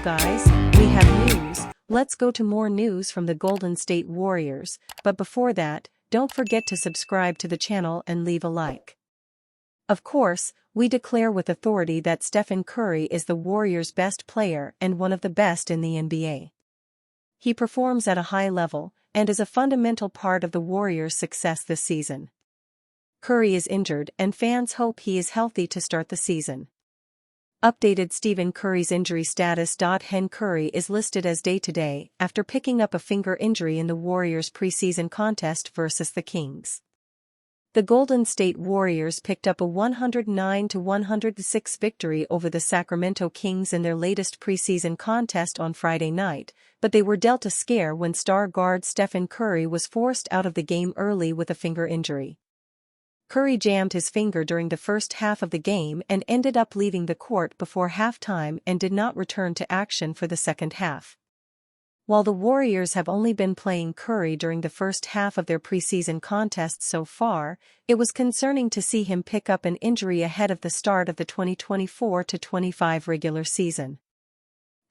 guys, we have news. Let's go to more news from the Golden State Warriors, but before that, don't forget to subscribe to the channel and leave a like. Of course, we declare with authority that Stephen Curry is the Warriors' best player and one of the best in the NBA. He performs at a high level and is a fundamental part of the Warriors' success this season. Curry is injured and fans hope he is healthy to start the season. Updated Stephen Curry's injury status. Curry is listed as day-to-day after picking up a finger injury in the Warriors' preseason contest versus the Kings. The Golden State Warriors picked up a 109-106 victory over the Sacramento Kings in their latest preseason contest on Friday night, but they were dealt a scare when star guard Stephen Curry was forced out of the game early with a finger injury. Curry jammed his finger during the first half of the game and ended up leaving the court before halftime and did not return to action for the second half. While the Warriors have only been playing Curry during the first half of their preseason contests so far, it was concerning to see him pick up an injury ahead of the start of the 2024-25 regular season.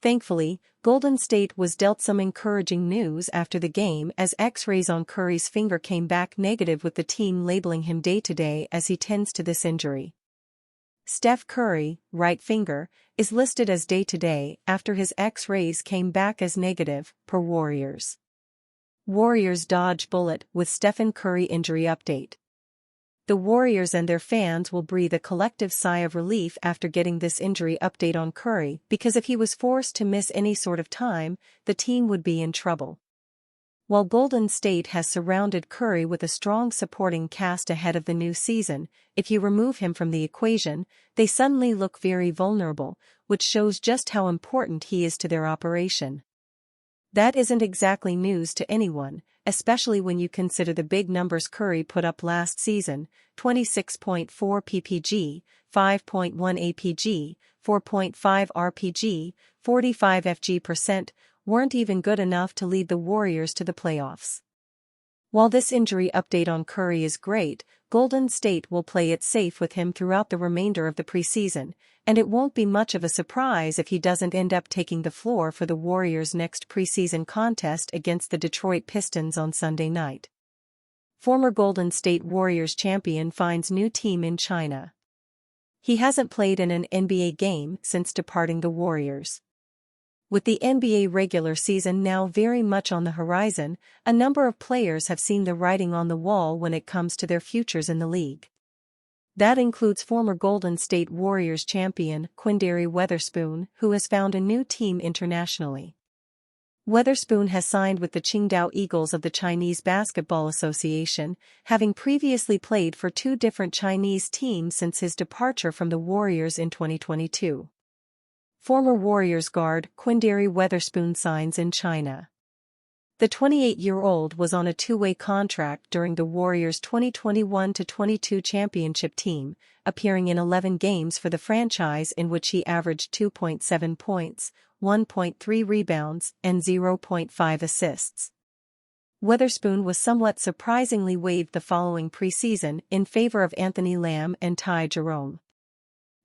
Thankfully, Golden State was dealt some encouraging news after the game as X-rays on Curry's finger came back negative, with the team labeling him day-to-day as he tends to this injury. Steph Curry, right finger, is listed as day-to-day after his X-rays came back as negative, per Warriors. Warriors dodge bullet with Stephen Curry injury update. The Warriors and their fans will breathe a collective sigh of relief after getting this injury update on Curry, because if he was forced to miss any sort of time, the team would be in trouble. While Golden State has surrounded Curry with a strong supporting cast ahead of the new season, if you remove him from the equation, they suddenly look very vulnerable, which shows just how important he is to their operation. That isn't exactly news to anyone, especially when you consider the big numbers Curry put up last season: 26.4 ppg, 5.1 apg, 4.5 rpg, 45 fg%, weren't even good enough to lead the Warriors to the playoffs. While this injury update on Curry is great, Golden State will play it safe with him throughout the remainder of the preseason, and it won't be much of a surprise if he doesn't end up taking the floor for the Warriors' next preseason contest against the Detroit Pistons on Sunday night. Former Golden State Warriors champion finds new team in China. He hasn't played in an NBA game since departing the Warriors. With the NBA regular season now very much on the horizon, a number of players have seen the writing on the wall when it comes to their futures in the league. That includes former Golden State Warriors champion Quinndary Weatherspoon, who has found a new team internationally. Weatherspoon has signed with the Qingdao Eagles of the Chinese Basketball Association, having previously played for two different Chinese teams since his departure from the Warriors in 2022. Former Warriors guard Quinndary Weatherspoon signs in China. The 28-year-old was on a two-way contract during the Warriors' 2021-22 championship team, appearing in 11 games for the franchise in which he averaged 2.7 points, 1.3 rebounds, and 0.5 assists. Weatherspoon was somewhat surprisingly waived the following preseason in favor of Anthony Lamb and Ty Jerome.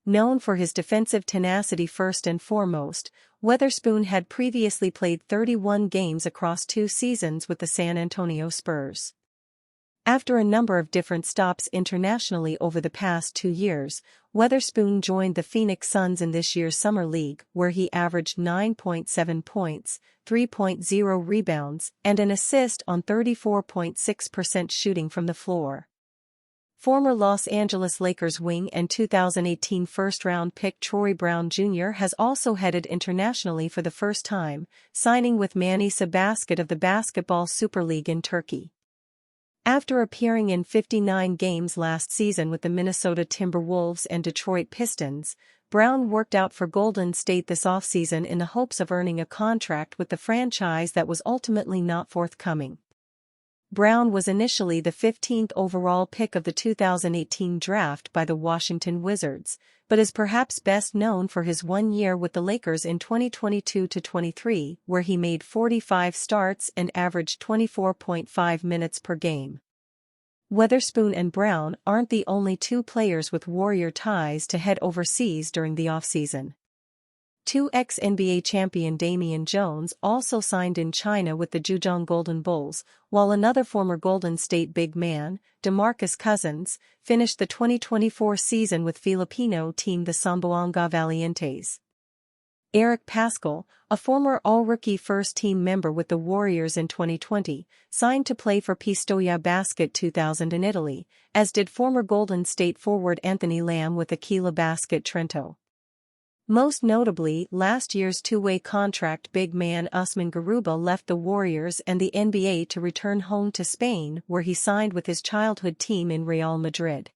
Known for his defensive tenacity first and foremost, Weatherspoon had previously played 31 games across 2 seasons with the San Antonio Spurs. After a number of different stops internationally over the past 2 years, Weatherspoon joined the Phoenix Suns in this year's Summer League, where he averaged 9.7 points, 3.0 rebounds, and an assist on 34.6% shooting from the floor. Former Los Angeles Lakers wing and 2018 first-round pick Troy Brown Jr. has also headed internationally for the first time, signing with Manisa Basket of the Basketball Super League in Turkey. After appearing in 59 games last season with the Minnesota Timberwolves and Detroit Pistons, Brown worked out for Golden State this offseason in the hopes of earning a contract with the franchise that was ultimately not forthcoming. Brown was initially the 15th overall pick of the 2018 draft by the Washington Wizards, but is perhaps best known for his 1 year with the Lakers in 2022-23, where he made 45 starts and averaged 24.5 minutes per game. Weatherspoon and Brown aren't the only two players with Warrior ties to head overseas during the offseason. Two ex-NBA champion Damian Jones also signed in China with the Zhejiang Golden Bulls, while another former Golden State big man, DeMarcus Cousins, finished the 2024 season with Filipino team the Zamboanga Valientes. Eric Paschall, a former All-Rookie first-team member with the Warriors in 2020, signed to play for Pistoia Basket 2000 in Italy, as did former Golden State forward Anthony Lamb with Aquila Basket Trento. Most notably, last year's two-way contract big man Usman Garuba left the Warriors and the NBA to return home to Spain, where he signed with his childhood team in Real Madrid.